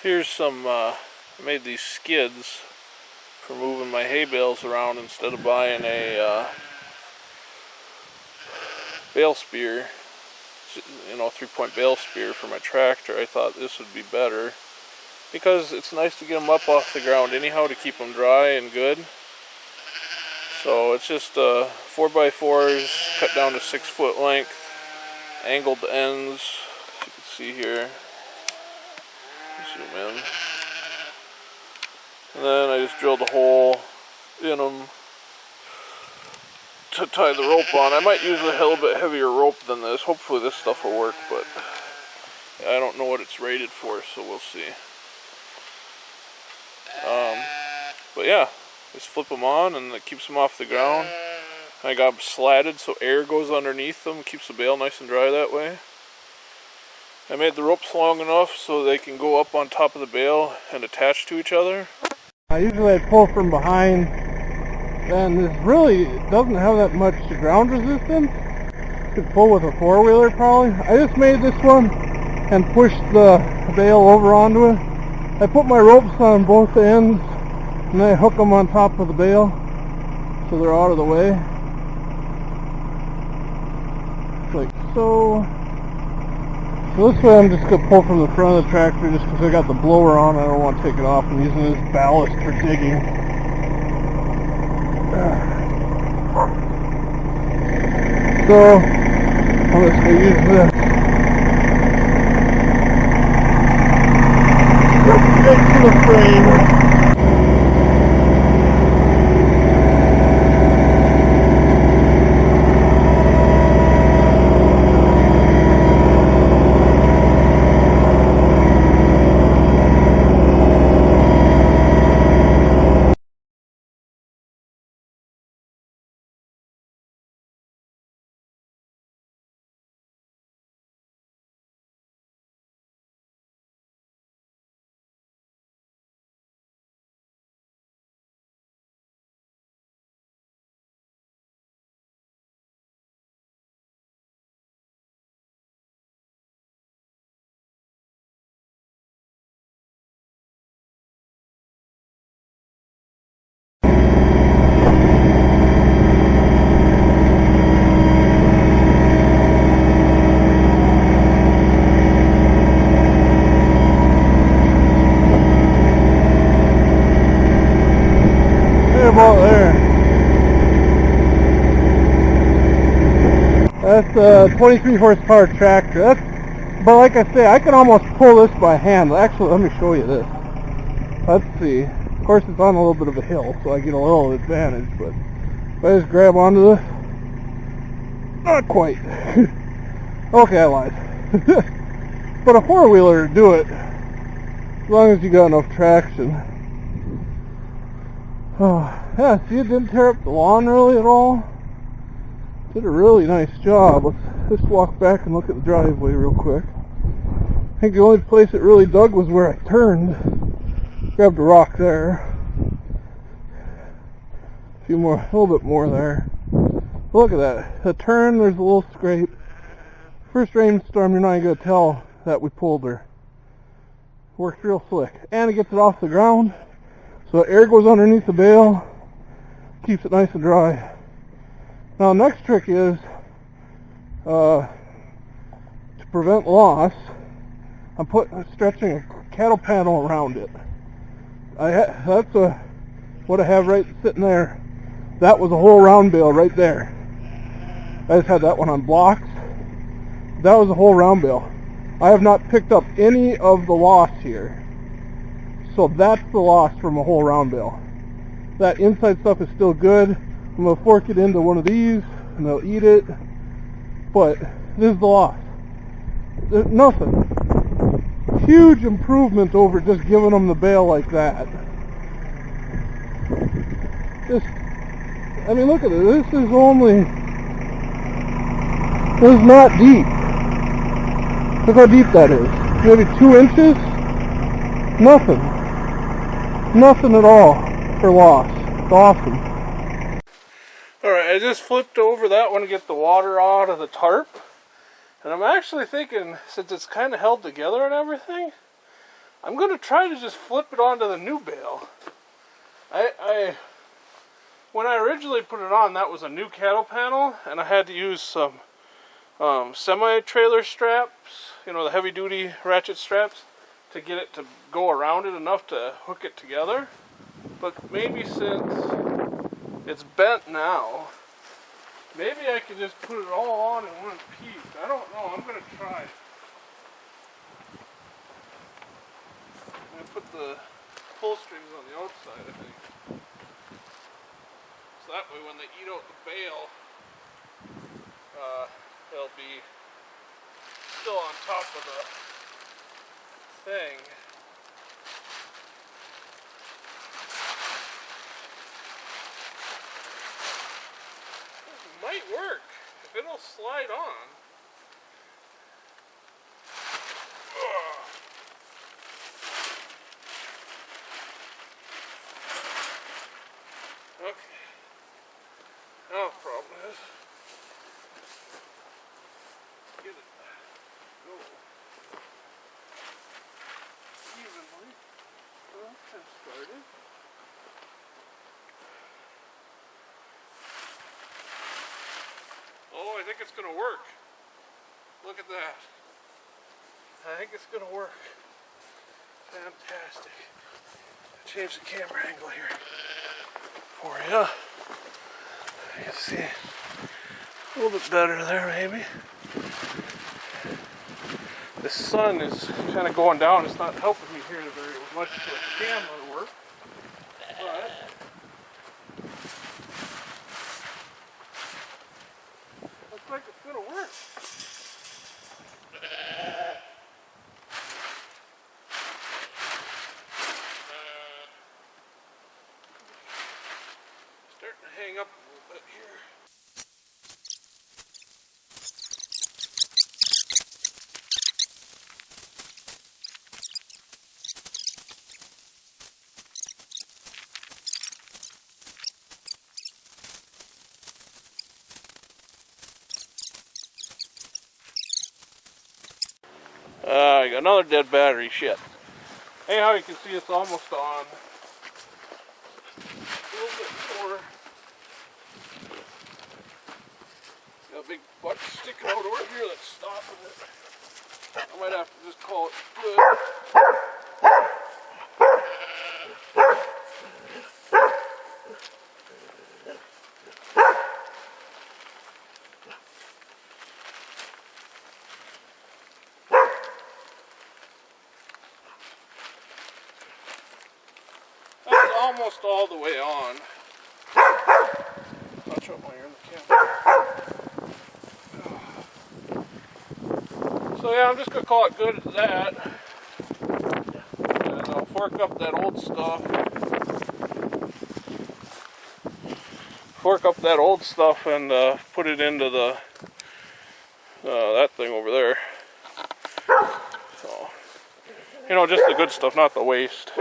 Here's some, I made these skids for moving my hay bales around instead of buying a bale spear, 3-point bale spear for my tractor. I thought this would be better because it's nice to get them up off the ground anyhow to keep them dry and good. So it's just 4x4s cut down to 6-foot length, angled ends, as you can see here. Zoom in. And then I just drilled a hole in them to tie the rope on. I might use a little bit heavier rope than this. Hopefully this stuff will work, but I don't know what it's rated for, so we'll see. But yeah, just flip them on and it keeps them off the ground. I got them slatted so air goes underneath them, keeps the bale nice and dry that way. I made the ropes long enough so they can go up on top of the bale and attach to each other. Usually I pull from behind, and this really doesn't have that much ground resistance. Could pull with a 4-wheeler probably. I just made this one and pushed the bale over onto it. I put my ropes on both ends and I hook them on top of the bale so they're out of the way. Like so. So this way I'm just going to pull from the front of the tractor just because I got the blower on. I don't want to take it off. I'm using this ballast for digging. So I'm just going to use this. Right to the frame. About there. That's a 23 horsepower tractor. But like I say, I can almost pull this by hand. Actually, let me show you this. Let's see. Of course, it's on a little bit of a hill, so I get a little advantage. But if I just grab onto this, not quite. Okay, I lied. But a 4-wheeler would do it, as long as you got enough traction. Oh, yeah, see, it didn't tear up the lawn really at all. Did a really nice job. Let's just walk back and look at the driveway real quick. I think the only place it really dug was where I turned. Grabbed a rock there. A few more, a little bit more there. Look at that. The turn, there's a little scrape. First rainstorm, you're not even going to tell that we pulled her. Works real slick. And it gets it off the ground. So air goes underneath the bale, keeps it nice and dry. Now the next trick is, to prevent loss, I'm stretching a cattle panel around it. That's what I have right sitting there. That was a whole round bale right there. I just had that one on blocks. That was a whole round bale. I have not picked up any of the loss here. So that's the loss from a whole round bale. That inside stuff is still good. I'm going to fork it into one of these and they'll eat it. But this is the loss. There's nothing. Huge improvement over just giving them the bale like that. I mean, look at it. This is not deep. Look how deep that is. Maybe 2 inches? Nothing. Nothing at all for loss. It's awesome. Alright, I just flipped over that one to get the water out of the tarp. And I'm actually thinking, since it's kind of held together and everything, I'm going to try to just flip it onto the new bale. When I originally put it on, that was a new cattle panel, and I had to use some semi-trailer straps, you know, the heavy-duty ratchet straps, to get it to go around it enough to hook it together. But maybe since it's bent now, maybe I could just put it all on in one piece. I don't know. I'm going to try. I'm going to put the pull strings on the outside, I think. So that way when they eat out the bale, they'll be still on top of the thing. This might work if it'll slide on. Okay. Now the problem is get it go evenly. Well, that started. Oh, I think it's going to work. Look at that. I think it's going to work. Fantastic. Change the camera angle here for you. You can see a little bit better there, maybe. The sun is kind of going down. It's not helping me here very much with the camera work, but looks like it's going to work. Starting to hang up a little bit here. I got another dead battery, shit. Anyhow, you can see it's almost on. A little bit more. Got a big butt sticking out over here that's stopping it. I might have to just call it good. Almost all the way on. Watch out while you're in the camera. So yeah, I'm just gonna call it good at that. And I'll fork up that old stuff. And put it into the that thing over there. So, you know, just the good stuff, not the waste.